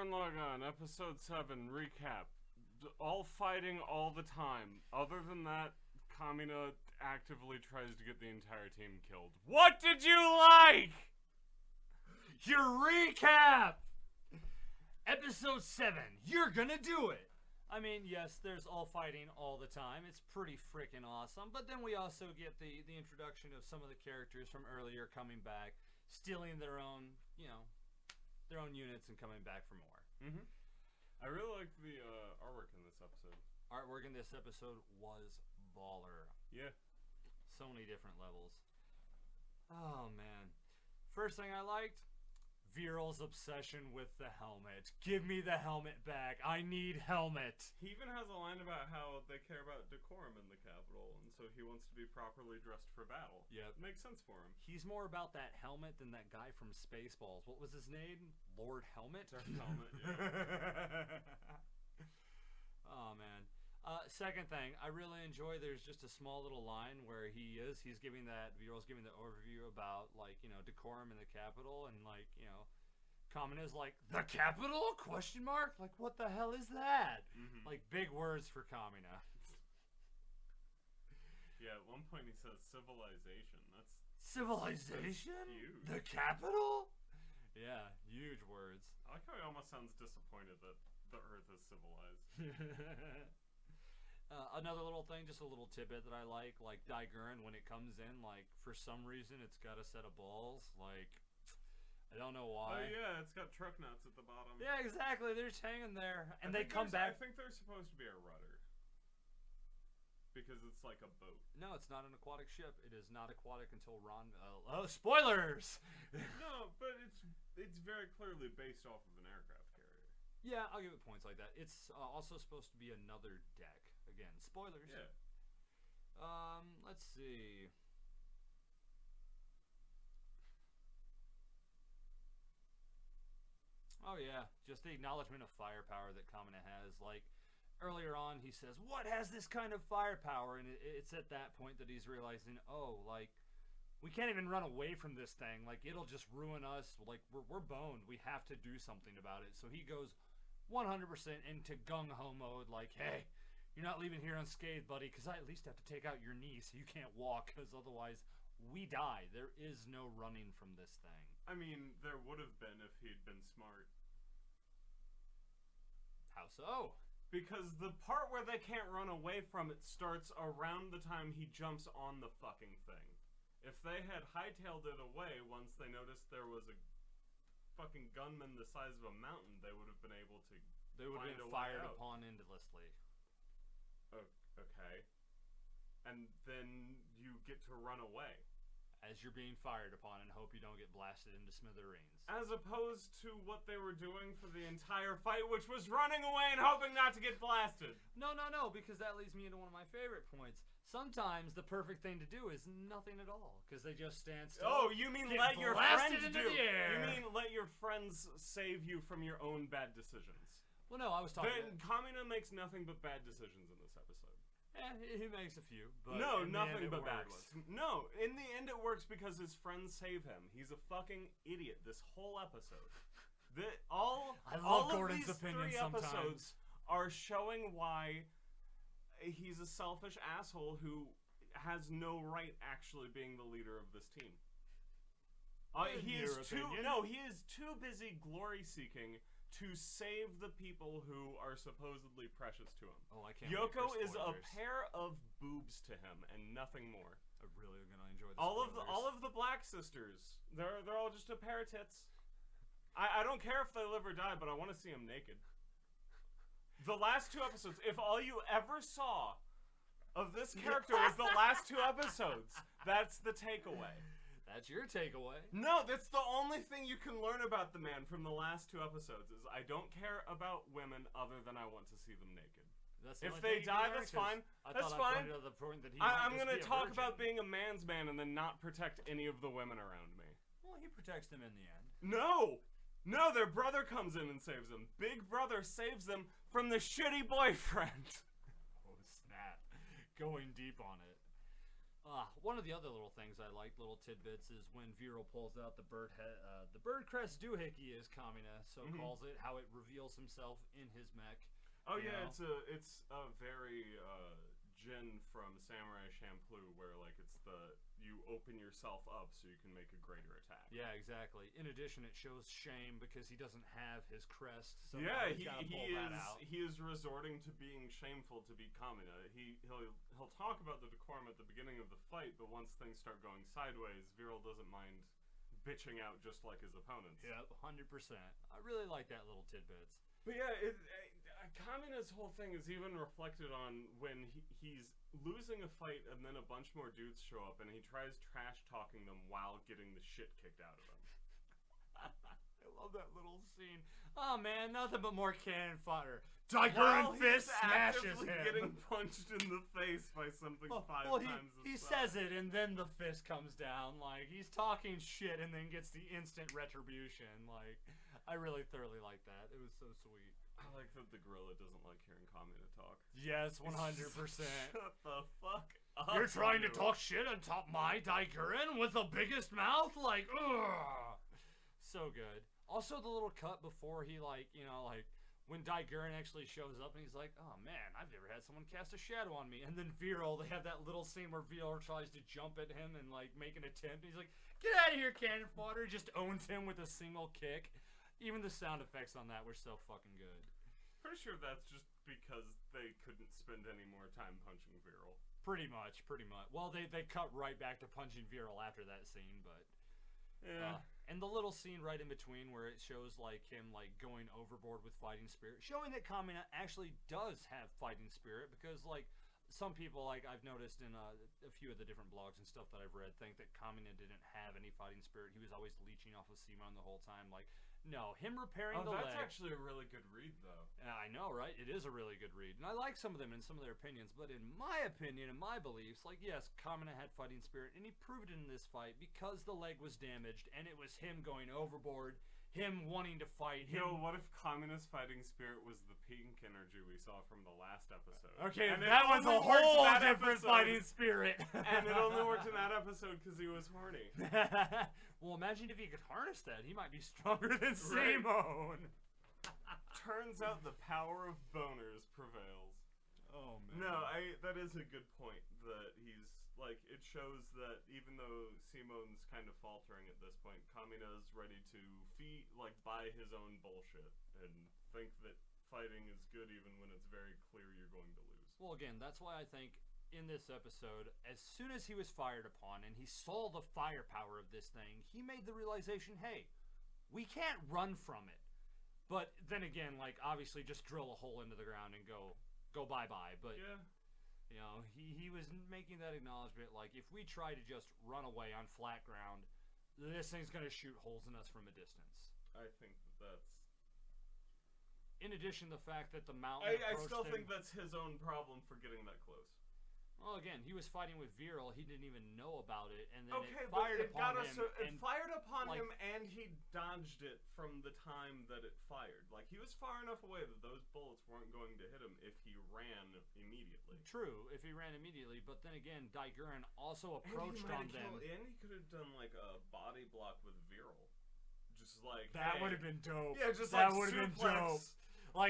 Gurren Laggan, episode 7, recap. All fighting all the time. Other than that, Kamina actively tries to get the entire team killed. What did you like? Your recap! Episode 7, you're gonna do it! I mean, yes, there's all fighting all the time. It's pretty freaking awesome. But then we also get the introduction of some of the characters from earlier coming back, stealing their own, their own units and coming back for more. Mm-hmm. I really liked the artwork in this episode. Artwork in this episode was baller. Yeah. So many different levels. Oh, man. First thing I liked, Viral's obsession with the helmet. Give me the helmet back. I need helmet. He even has a line about how they care about decorum in the capital, and so he wants to be properly dressed for battle. Yeah. Makes sense for him. He's more about that helmet than that guy from Spaceballs. What was his name? Lord Helmet? Helmet, yeah. Oh, man. Second thing, I really enjoy, there's just a small little line where Viral's giving the overview about, decorum in the capital, and, Kamina's like, the capital? Question mark? Like, what the hell is that? Mm-hmm. Like, big words for Kamina. Yeah, at one point he says civilization. Civilization? That's huge. The capital? Yeah, huge words. I like how he almost sounds disappointed that the Earth is civilized. Another little thing, just a little tidbit that I like Gurren, when it comes in, for some reason it's got a set of balls, I don't know why. Oh yeah, it's got truck nuts at the bottom. Yeah, exactly, they're just hanging there, and they come back. I think they're supposed to be a rudder. Because it's like a boat. No, it's not an aquatic ship. It is not aquatic until Ron... spoilers! No, but it's very clearly based off of an aircraft carrier. Yeah, I'll give it points like that. It's also supposed to be another deck. Again, spoilers. Yeah. Let's see. Oh yeah, just the acknowledgement of firepower that Kamina has. Earlier on, he says, "What has this kind of firepower?" And it's at that point that he's realizing, we can't even run away from this thing. It'll just ruin us. We're boned. We have to do something about it. So he goes 100% into gung-ho mode. Hey, you're not leaving here unscathed, buddy, because I at least have to take out your knee so you can't walk, because otherwise we die. There is no running from this thing. I mean, there would have been if he'd been smart. How so? Because the part where they can't run away from it starts around the time he jumps on the fucking thing. If they had hightailed it away once they noticed there was a fucking gunman the size of a mountain, they would have been able to. They would have been fired upon endlessly. Okay. And then you get to run away. As you're being fired upon and hope you don't get blasted into smithereens. As opposed to what they were doing for the entire fight, which was running away and hoping not to get blasted. No, because that leads me into one of my favorite points. Sometimes the perfect thing to do is nothing at all, because they just stand still. Oh, you mean let your friends do? You mean let your friends save you from your own bad decisions? Well, no, I was talking. Kamina makes nothing but bad decisions in this episode. He makes a few, but no, nothing but bad ones. No, in the end it works because his friends save him. He's a fucking idiot this whole episode. All of these 3 episodes are showing why he's a selfish asshole who has no right actually being the leader of this team. He is too busy glory seeking to save the people who are supposedly precious to him. Oh, I can't. Yoko is a pair of boobs to him and nothing more. I'm really gonna enjoy this. All of the Black sisters, they're all just a pair of tits. I don't care if they live or die, but I want to see them naked. The last 2 episodes, if all you ever saw of this character was the last 2 episodes, that's the takeaway. That's your takeaway. No, that's the only thing you can learn about the man from the last 2 episodes is I don't care about women other than I want to see them naked. If they die, that's fine. That's fine. I'm going to talk about being a man's man and then not protect any of the women around me. Well, he protects them in the end. No, their brother comes in and saves them. Big brother saves them from the shitty boyfriend. Oh, snap. Going deep on it. One of the other little things I like, little tidbits, is when Viral pulls out the bird crest doohickey, as Kamina so calls it, how it reveals himself in his mech. Oh yeah, know? it's a very Jin from Samurai Champloo, where like you open yourself up so you can make a greater attack. Yeah, exactly. In addition, it shows shame because he doesn't have his crest. So yeah, he is resorting to being shameful to beat Kamina. He'll talk about the decorum at the beginning of the fight, but once things start going sideways, Viral doesn't mind bitching out just like his opponents. Yeah, 100%. I really like that little tidbits. But yeah, Kamina's whole thing is even reflected on when he's losing a fight and then a bunch more dudes show up and he tries trash talking them while getting the shit kicked out of him. I love that little scene. Oh man, nothing but more cannon fodder. Gurren fist smashes him. Getting punched in the face by something five times. He says it and then the fist comes down. Like he's talking shit and then gets the instant retribution. Like I really thoroughly like that. It was so sweet. I like that the gorilla doesn't like hearing Kamina talk. Yes, 100%. Shut the fuck up. You're trying to talk shit on top my Gurren with the biggest mouth? Like, ugh. So good. Also, the little cut before he, when Gurren actually shows up and he's like, oh man, I've never had someone cast a shadow on me. And then Viral, they have that little scene where Viral tries to jump at him and, make an attempt. And he's like, get out of here, cannon fodder. He just owns him with a single kick. Even the sound effects on that were so fucking good. Pretty sure that's just because they couldn't spend any more time punching Viral. Pretty much. Well, they cut right back to punching Viral after that scene, but... Yeah. And the little scene right in between where it shows, him, going overboard with fighting spirit, showing that Kamina actually does have fighting spirit, because, some people, I've noticed in a few of the different blogs and stuff that I've read, think that Kamina didn't have any fighting spirit. He was always leeching off of Simon the whole time. No, him repairing the leg... Oh, that's actually a really good read, though. Yeah, I know, right? It is a really good read. And I like some of them and some of their opinions, but in my opinion and my beliefs, yes, Kamina had fighting spirit, and he proved it in this fight because the leg was damaged, and it was him going overboard, him wanting to fight. What if Kamina's fighting spirit was the pink energy we saw from the last episode? Okay, and that was a whole different fighting spirit. And it only worked in that episode because he was horny. Well, imagine if he could harness that. He might be stronger than Simone. Turns out the power of boners prevails. Oh, man. No, that is a good point. That he's, it shows that even though Simone's kind of faltering at this point, Kamina's ready to buy his own bullshit and think that fighting is good even when it's very clear you're going to lose. Well, again, that's why I think in this episode, as soon as he was fired upon and he saw the firepower of this thing, he made the realization, hey, we can't run from it. But then again, obviously just drill a hole into the ground and go bye-bye. But, yeah. He was making that acknowledgement, if we try to just run away on flat ground, this thing's going to shoot holes in us from a distance. I think that's... In addition, the fact that the mountain I still think that's his own problem for getting that close. Well, again, he was fighting with Viral. He didn't even know about it, and then it fired upon him. It fired upon him, and he dodged it from the time that it fired. He was far enough away that those bullets weren't going to hit him if he ran immediately. True, if he ran immediately, but then again, Gurren also approached on them. And he could have done a body block with Viral. Just that would have been dope. Yeah, just that would have been dope.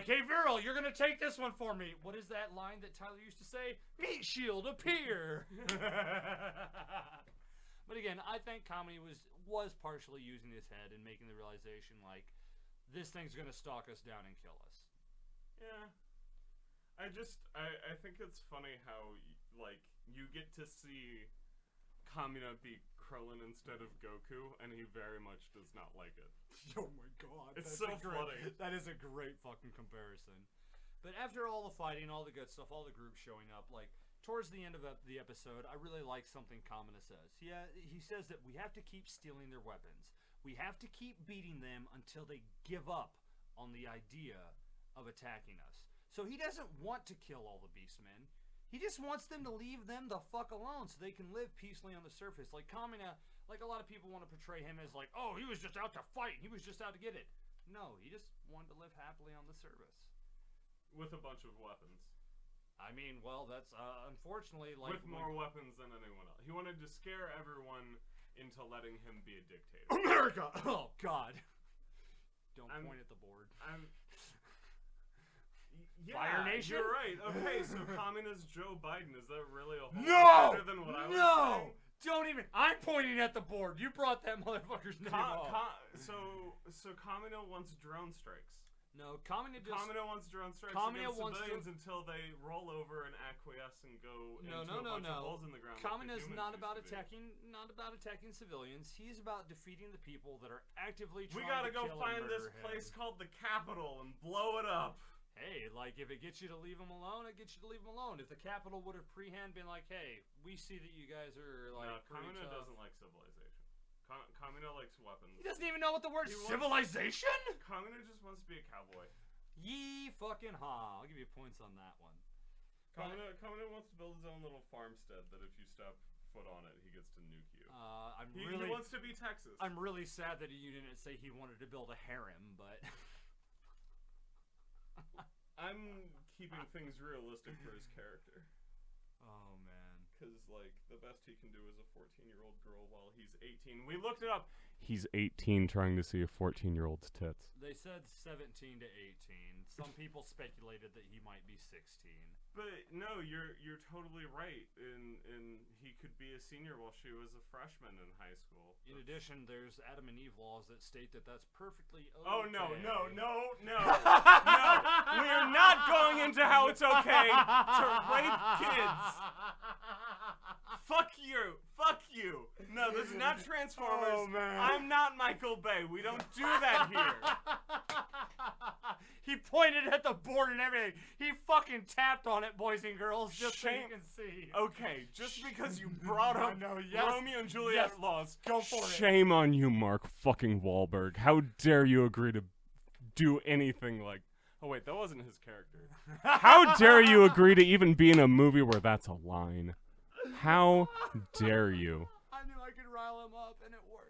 Hey, Viral, you're going to take this one for me. What is that line that Tyler used to say? Meat shield, appear! But again, I think Kamina was partially using his head and making the realization, this thing's going to stalk us down and kill us. Yeah. I think it's funny how, you get to see Kamina beat Krillin instead of Goku, and he very much does not like it. Oh my god. It's so funny. That is a great fucking comparison. But after all the fighting, all the good stuff, all the groups showing up, towards the end of the episode, I really like something Kamina says. He says that we have to keep stealing their weapons. We have to keep beating them until they give up on the idea of attacking us. So he doesn't want to kill all the Beastmen. He just wants them to leave them the fuck alone so they can live peacefully on the surface. Kamina, a lot of people want to portray him as oh, he was just out to fight. He was just out to get it. No, he just wanted to live happily on the surface. With a bunch of weapons. I mean, well, that's unfortunately like with more weapons than anyone else. He wanted to scare everyone into letting him be a dictator. America. Oh God. Don't point at the board. Yeah, Fire Nation? You're right. Okay, so communist Joe Biden, is that really a whole lot better than what I was saying? Don't even. I'm pointing at the board. You brought that motherfucker's name up. So Kamino wants drone strikes. No, Kamino wants drone strikes against civilians until they roll over and acquiesce and go into a bunch of holes in the ground. Kamino's not about attacking civilians. He's about defeating the people that are actively trying to kill and murder him. We gotta go find this place called the Capitol and blow it up. Hey, like, if it gets you to leave them alone, it gets you to leave them alone. If the Capitol would have pre-hand been like, hey, we see that you guys are, like, no, Kamino doesn't like civilization. Kamino likes weapons. He doesn't even know what the word civilization? Kamino just wants to be a cowboy. Yee fucking ha. I'll give you points on that one. Kamino wants to build his own little farmstead that if you step foot on it, he gets to nuke you. He wants to be Texas. I'm really sad that you didn't say he wanted to build a harem, but... I'm keeping things realistic for his character. Oh, man. Because, like, the best he can do is a 14-year-old girl while he's 18. We looked it up. He's 18 trying to see a 14-year-old's tits. They said 17 to 18. Some people speculated that he might be 16. But, no, you're totally right. And he could be a senior while she was a freshman in high school. In addition, there's Adam and Eve laws that state that that's perfectly okay. Oh, no. We're not going into how it's okay to rape kids. Fuck you. No, this is not Transformers. Oh, man. I'm not Michael Bay. We don't do that here. He pointed at the board and everything. He fucking tapped on it, boys and girls, just so you can see. Okay, just because you brought up Romeo and Juliet laws. Go for it. Shame on you, Mark fucking Wahlberg. How dare you agree to do anything like... Oh, wait, that wasn't his character. How dare you agree to even be in a movie where that's a line? How dare you? I knew I could rile him up, and it worked.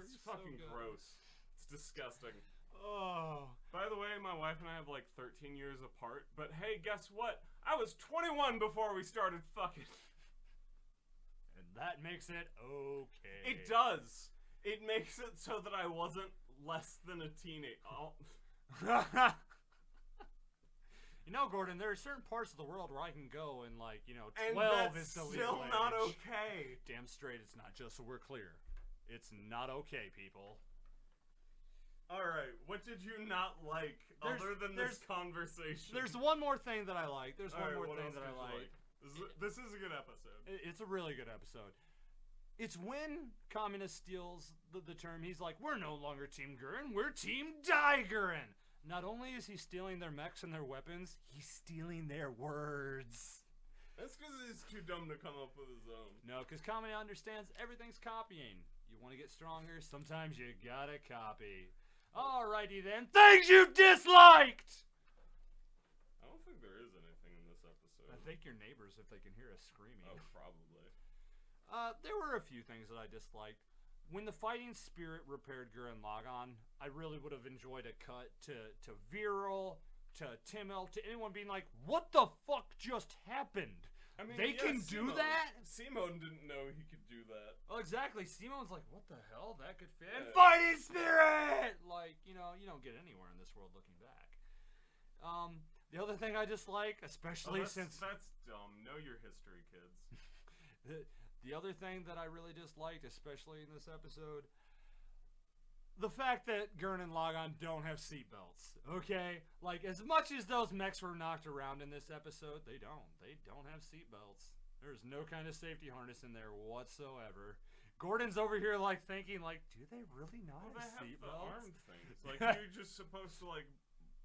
It's fucking gross. It's disgusting. Oh. By the way, my wife and I have like 13 years apart, but hey, guess what? I was 21 before we started fucking. And that makes it okay. It does. It makes it so that I wasn't less than a teenager. Oh. You know, Gordon, there are certain parts of the world where I can go and, like, 12 and is the legal still age. not okay. Damn straight it's not, just so we're clear. It's not okay, people. Alright, what did you not like other than this conversation? There's one more thing that I like. This is a good episode. It's a really good episode. It's when Communist steals the term. He's like, we're no longer Team Gurren, we're Team Die Gurren. Not only is he stealing their mechs and their weapons, he's stealing their words. That's because he's too dumb to come up with his own. No, because Kamino understands everything's copying. You want to get stronger? Sometimes you gotta copy. Alrighty then. Things you disliked! I don't think there is anything in this episode. I think your neighbors, if they can hear us screaming. Oh, probably. There were a few things that I disliked. When the fighting spirit repaired Gurren Laggan, I really would have enjoyed a cut to Viral, to Timmel, to anyone being like, what the fuck just happened? I mean, they can do that? Simone didn't know he could do that. Oh, exactly. Simone's like, what the hell? That could fit. Yeah. Fighting spirit! Like, you don't get anywhere in this world looking back. The other thing I dislike, especially since... That's dumb. Know your history, kids. The other thing that I really disliked, especially in this episode, the fact that Gurren and Laggan don't have seatbelts, okay? Like, as much as those mechs were knocked around in this episode, they don't have seatbelts. There's no kind of safety harness in there whatsoever. Gordon's over here, like, thinking, like, do they really not have seatbelts? The arm things. Like, you're just supposed to, like,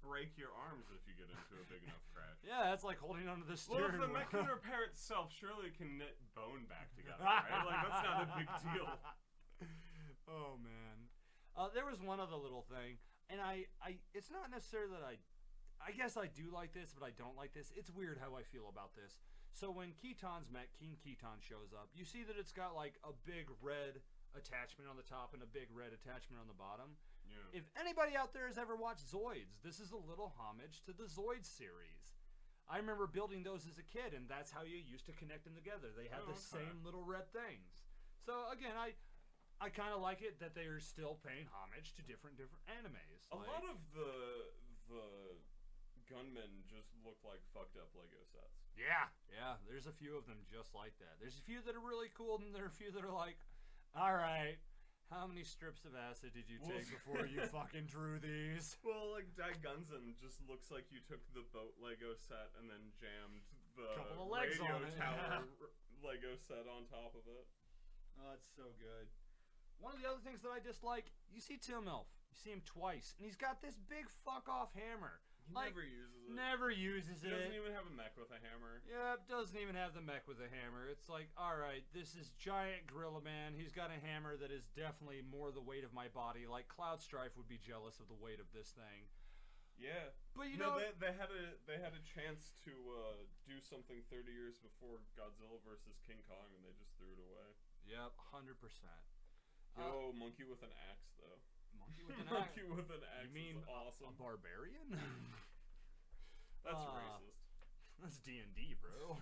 break your arms if you get into a big enough crash. Yeah, it's like holding onto the steering wheel. Well, if the mech can repair itself, surely it can knit bone back together, right? Like, that's not a big deal. Oh, man. There was one other little thing, and it's not necessarily that I guess I do like this, but I don't like this. It's weird how I feel about this. So when Keaton's mech, King Keaton, shows up, you see that it's got, like, a big red attachment on the top and a big red attachment on the bottom. Yeah. If anybody out there has ever watched Zoids, this is a little homage to the Zoids series. I remember building those as a kid, and that's how you used to connect them together. They had the same little red things. So again, I kind of like it that they are still paying homage to different animes. A lot of the gunmen just look like fucked up Lego sets. Yeah. There's a few of them just like that. There's a few that are really cool, and there are a few that are like, all right, how many strips of acid did you take before you fucking drew these? Well, like Daigunzen just looks like you took the boat Lego set and then jammed the couple of legs radio on it. tower Lego set on top of it. Oh, it's so good. One of the other things that I dislike, you see Tim Elf. You see him twice, and he's got this big fuck-off hammer. He never uses it. Never uses it. He doesn't even have a mech with a hammer. Yep, doesn't even have the mech with a hammer. It's like, alright, this is giant Gorilla Man. He's got a hammer that is definitely more the weight of my body. Like, Cloud Strife would be jealous of the weight of this thing. Yeah. But you know... They had a chance to do something 30 years before Godzilla versus King Kong, and they just threw it away. Yep, 100%. Yo, monkey with an axe, though. Monkey with an axe? Monkey with an axe. You mean is awesome. a barbarian? That's racist. That's D&D, bro.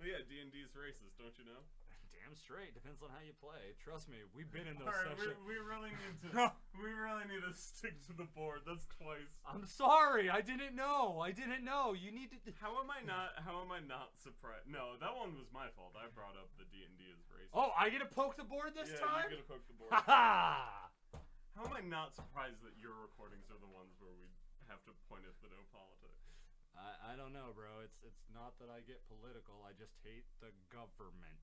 But yeah, D&D's racist, don't you know? Damn straight. Depends on how you play. Trust me, we've been in those Alright, sessions. we really need to. We really need to stick to the board. That's twice. I'm sorry. I didn't know. You need to. How am I not surprised? No, that one was my fault. I brought up the D&D as racist. Oh, I get to poke the board this time? Yeah, you get to poke the board. Ha! How am I not surprised that your recordings are the ones where we have to point at the no politics? I don't know, bro. It's not that I get political. I just hate the government.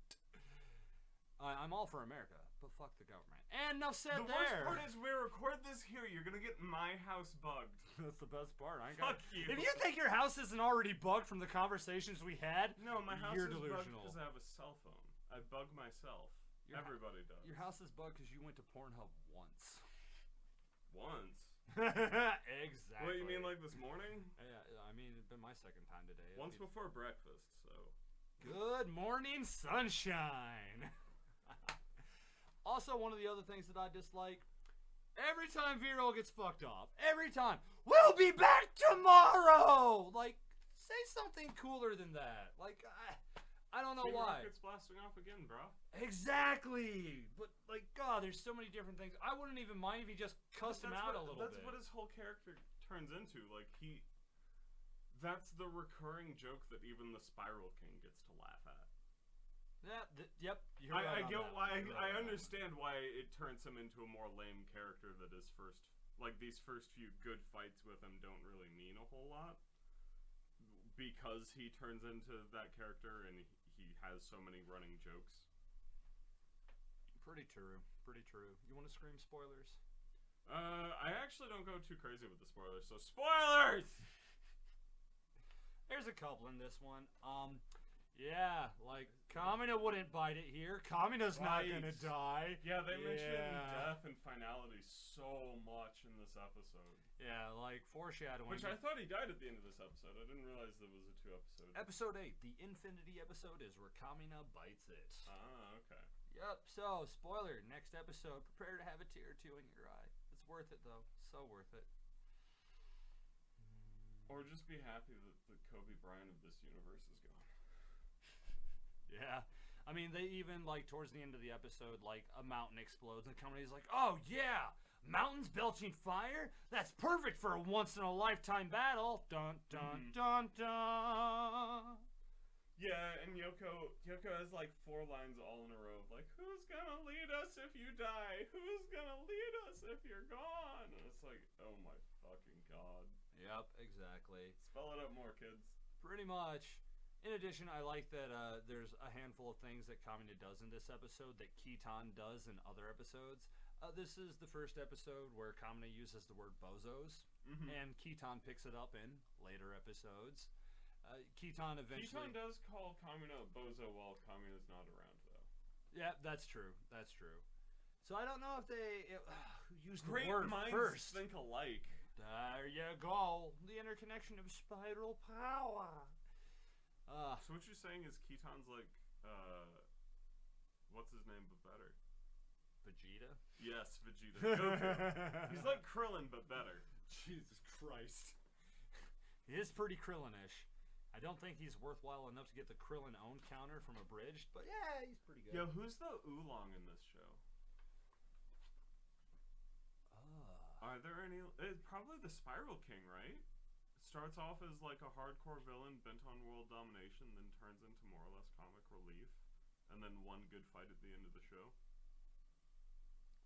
I'm all for America, but fuck the government. And enough said there. The worst part is we record this here. You're gonna get my house bugged. That's the best part. Fuck you. If you think your house isn't already bugged from the conversations we had, no, my house you're is delusional. bugged because I have a cell phone. I bug myself. Everybody does. Your house is bugged because you went to Pornhub once. Once? Exactly. What, you mean like this morning? Yeah, I mean, it's been my second time today. Once before breakfast, so. Good morning, sunshine. Also, one of the other things that I dislike, every time Vero gets fucked off, every time, we'll be back tomorrow! Like, say something cooler than that. Like, I don't know why. Rocket's blasting off again, bro. Exactly! But, like, God, there's so many different things. I wouldn't even mind if he just cussed him out a little bit. That's what his whole character turns into. Like, that's the recurring joke that even the Spiral King gets to laugh at. Yep. I get why. I understand why it turns him into a more lame character. That his these first few good fights with him don't really mean a whole lot, because he turns into that character and he has so many running jokes. Pretty true. You want to scream spoilers? I actually don't go too crazy with the spoilers. So spoilers. There's a couple in this one. Yeah, like, Kamina wouldn't bite it here. Kamina's not gonna die. Yeah, they mention death and finality so much in this episode. Yeah, like, foreshadowing. Which I thought he died at the end of this episode. I didn't realize there was a 2-episode. Episode 8, the Infinity episode, is where Kamina bites it. Ah, okay. Yep, so, spoiler, next episode, prepare to have a tear or two in your eye. It's worth it, though. So worth it. Or just be happy that the Kobe Bryant of this universe is gone. Yeah. I mean, they even, like, towards the end of the episode, like, a mountain explodes, and Kamina's like, oh, yeah! Mountains belching fire? That's perfect for a once-in-a-lifetime battle! Dun, dun, dun, dun! Yeah, and Yoko has, like, 4 lines all in a row of, like, who's gonna lead us if you die? Who's gonna lead us if you're gone? And it's like, oh my fucking god. Yep, exactly. Spell it out more, kids. Pretty much. In addition, I like that there's a handful of things that Kamina does in this episode that Kitan does in other episodes. This is the first episode where Kamina uses the word bozos, and Kitan picks it up in later episodes. Kitan eventually... Kitan does call Kamina a bozo while Kamina's not around, though. Yeah, that's true. So I don't know if they use the Great word minds first. think alike. There you go. The interconnection of spiral power. So what you're saying is Kitan's like, what's his name but better? Vegeta? Yes, Vegeta. Goku. He's like Krillin but better. Jesus Christ. He is pretty Krillin-ish. I don't think he's worthwhile enough to get the Krillin own counter from Abridged, but yeah, he's pretty good. Yo, who's the oolong in this show? Are there any? It's probably the Spiral King, right? Starts off as like a hardcore villain bent on world domination, then turns into more or less comic relief, and then one good fight at the end of the show.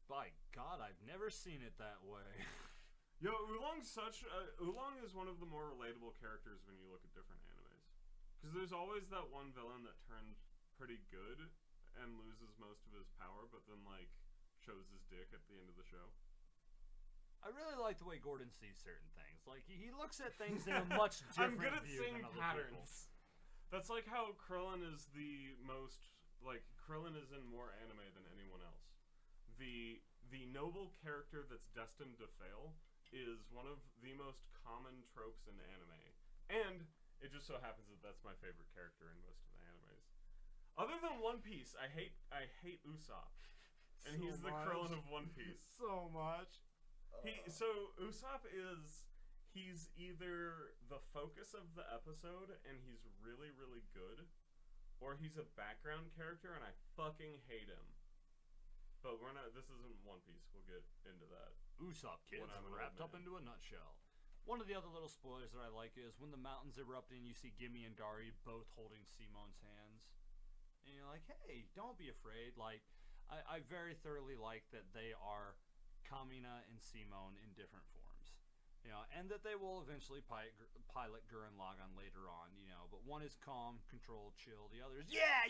By God, I've never seen it that way. Yo, Oolong is one of the more relatable characters when you look at different animes. Because there's always that one villain that turns pretty good and loses most of his power, but then like shows his dick at the end of the show. I really like the way Gordon sees certain things. Like, he looks at things in a much different I'm good at view seeing than other patterns. people. That's like how Krillin is the most... Like, Krillin is in more anime than anyone else. The noble character that's destined to fail is one of the most common tropes in anime. And it just so happens that that's my favorite character in most of the animes. Other than One Piece, I hate Usopp. And he's the Krillin of One Piece. So much. So Usopp he's either the focus of the episode and he's really, really good, or he's a background character and I fucking hate him. But this isn't One Piece, we'll get into that. Usopp, kids, wrapped up into a nutshell. One of the other little spoilers that I like is when the mountains erupt and you see Gimme and Dari both holding Simon's hands. And you're like, hey, don't be afraid. Like, I very thoroughly like that they are Kamina and Simone in different forms, you know, and that they will eventually pilot Gurren Laggan later on, you know, but one is calm, controlled, chill, the other is yeah,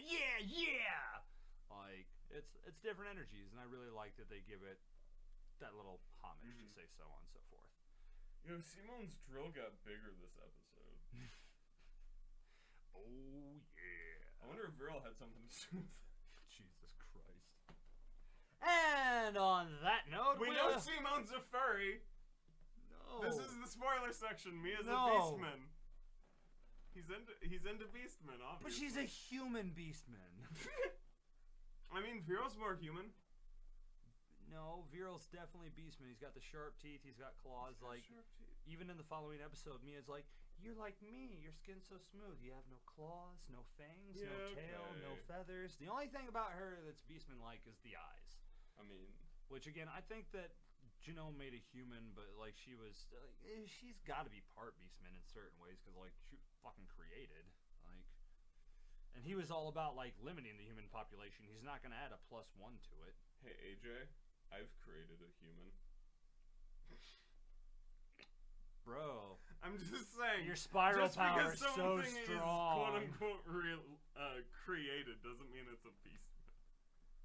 like it's different energies, and I really like that they give it that little homage to say so on and so forth. Yo, Simone's drill got bigger this episode. Oh yeah, I wonder if Viral had something to do with it. Jesus Christ. And on that note, we know Simone's a furry. No. This is the spoiler section. Mia's a beastman. He's into beastmen, obviously. But she's a human beastman. I mean, Viral's more human. No, Viral's definitely beastman. He's got the sharp teeth. He's got claws. Even in the following episode, Mia's like, "You're like me. Your skin's so smooth. You have no claws, no fangs, no tail, no feathers. The only thing about her that's beastman-like is the eyes." I mean, which again, I think that Genome made a human, but like she's got to be part beastman in certain ways because like she fucking created like, and he was all about like limiting the human population. He's not gonna add a +1 to it. Hey AJ, I've created a human. Bro, I'm just saying. Your spiral power is so strong. Just because something is quote unquote created doesn't mean it's a beast.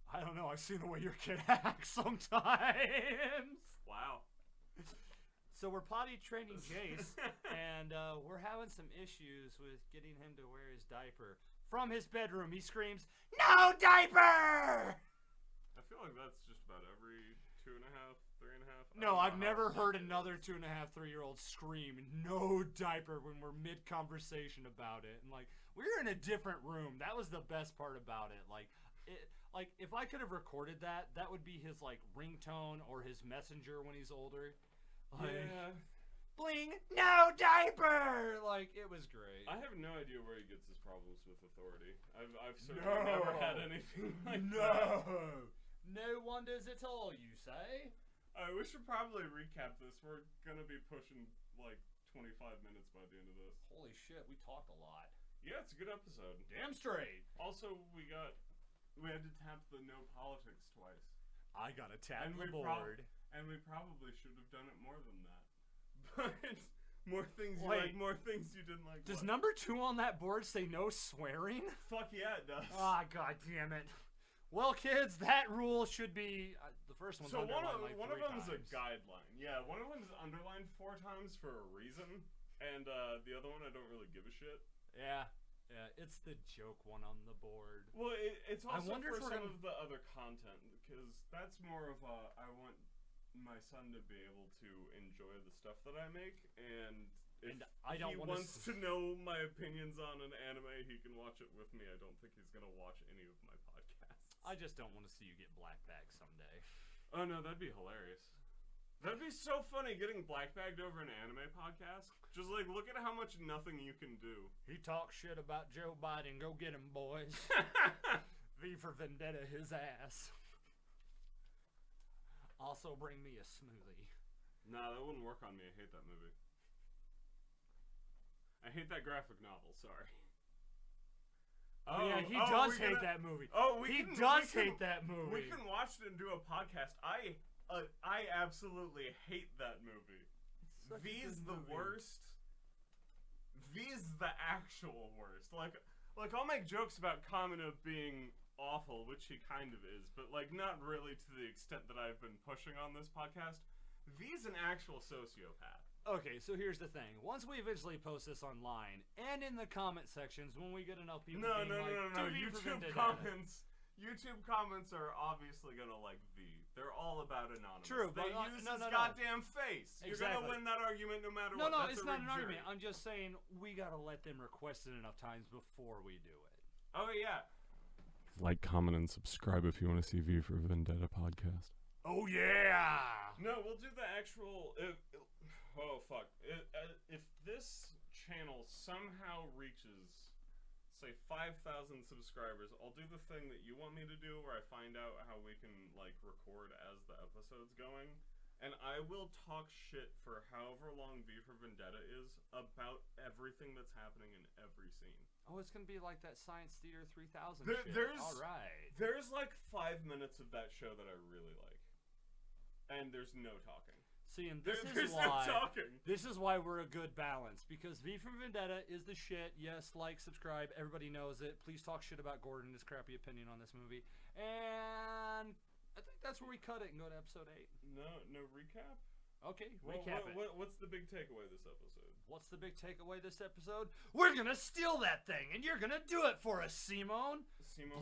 I don't know. I've seen the way your kid acts sometimes. Wow. So we're potty training Jace, and we're having some issues with getting him to wear his diaper. From his bedroom, he screams, "No diaper!" I feel like that's just about every 2.5, 3.5. No, I've never heard another 2.5, 3-year-old scream "No diaper" when we're mid-conversation about it. And like, we're in a different room. That was the best part about it. Like, if I could have recorded that, that would be his like ringtone or his messenger when he's older. Like, yeah. Bling, no diaper. Like, it was great. I have no idea where he gets his problems with authority. I've certainly never had anything like that. No wonders at all, you say? We should probably recap this. We're gonna be pushing like 25 minutes by the end of this. Holy shit, we talked a lot. Yeah, it's a good episode. Damn straight. Also, we had to tap the no politics twice. I got to tap the board. And we probably should have done it more than that. But more things you like, more things you didn't like. Does number 2 on that board say no swearing? Fuck yeah, it does. Ah, god damn it. Well, kids, that rule should be the first one's underlined like 3 times. One of them's a guideline. Yeah, one of them's underlined 4 times for a reason, and the other one I don't really give a shit. Yeah. Yeah, it's the joke one on the board. Well, it's also for some of the other content, because that's more of a, I want my son to be able to enjoy the stuff that I make, and if he wants to know my opinions on an anime, he can watch it with me. I don't think he's going to watch any of my podcasts. I just don't want to see you get black bag someday. Oh no, that'd be hilarious. That'd be so funny getting black-bagged over an anime podcast. Just like, look at how much nothing you can do. He talks shit about Joe Biden. Go get him, boys. V for Vendetta his ass. Also bring me a smoothie. Nah, that wouldn't work on me. I hate that movie. I hate that graphic novel, sorry. Oh, yeah, he does hate that movie. He does hate that movie. We can watch it and do a podcast. I absolutely hate that movie. V's the worst. V's the actual worst. Like I'll make jokes about Kamina being awful, which he kind of is, but like not really to the extent that I've been pushing on this podcast. V's an actual sociopath. Okay, so here's the thing. Once we eventually post this online, and in the comment sections, when we get enough people No. YouTube comments are obviously gonna like V. They're all about anonymous. True, they but use his goddamn face. Exactly. You're gonna win that argument no matter what. No, That's it's a not an jury. argument. I'm just saying we gotta let them request it enough times before we do it. Oh yeah. Like, comment, and subscribe if you want to see V for Vendetta podcast. Oh yeah. No, we'll do the actual. Oh fuck! If this channel somehow reaches, say, 5,000 subscribers, I'll do the thing that you want me to do, where I find out how we can like record as the episode's going, and I will talk shit for however long V for Vendetta is about everything that's happening in every scene. Oh, it's gonna be like that Science Theater 3000 shit. All right. There's like 5 minutes of that show that I really like, and there's no talking. See, and this is why we're a good balance, because V for Vendetta is the shit. Yes, like, subscribe, everybody knows it. Please talk shit about Gordon, his crappy opinion on this movie. And I think that's where we cut it and go to episode 8. No recap? Okay, recap it. What's the big takeaway this episode? What's the big takeaway this episode? We're gonna steal that thing, and you're gonna do it for us, Simone.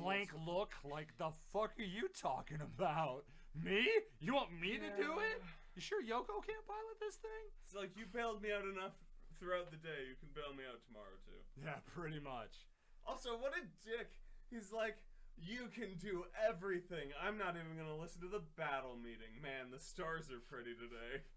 Blank look, like, the fuck are you talking about? Me? You want me to do it? You sure Yoko can't pilot this thing? It's like, you bailed me out enough throughout the day. You can bail me out tomorrow, too. Yeah, pretty much. Also, what a dick. He's like, you can do everything. I'm not even going to listen to the battle meeting. Man, the stars are pretty today.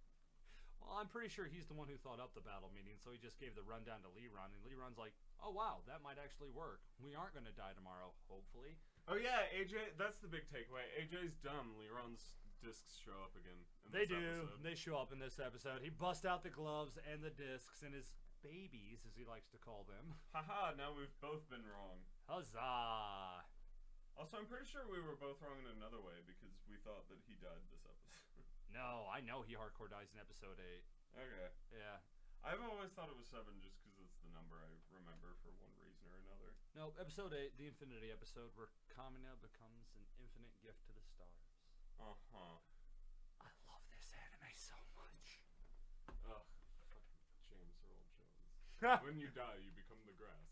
Well, I'm pretty sure he's the one who thought up the battle meeting, so he just gave the rundown to Leron, and Leron's like, oh, wow, that might actually work. We aren't going to die tomorrow, hopefully. Oh, yeah, AJ, that's the big takeaway. AJ's dumb. Leron's discs show up again in this episode. They show up in this episode. He busts out the gloves and the discs and his babies, as he likes to call them. Haha, now we've both been wrong. Huzzah! Also, I'm pretty sure we were both wrong in another way, because we thought that he died this episode. No, I know he hardcore dies in episode 8. Okay. Yeah. I've always thought it was 7 just because it's the number I remember for one reason or another. No, episode 8, the Infinity episode, where Kamina becomes an infinite gift to the stars. Uh-huh. I love this anime so much. Ugh, fucking James Earl Jones. When you die, you become the grass.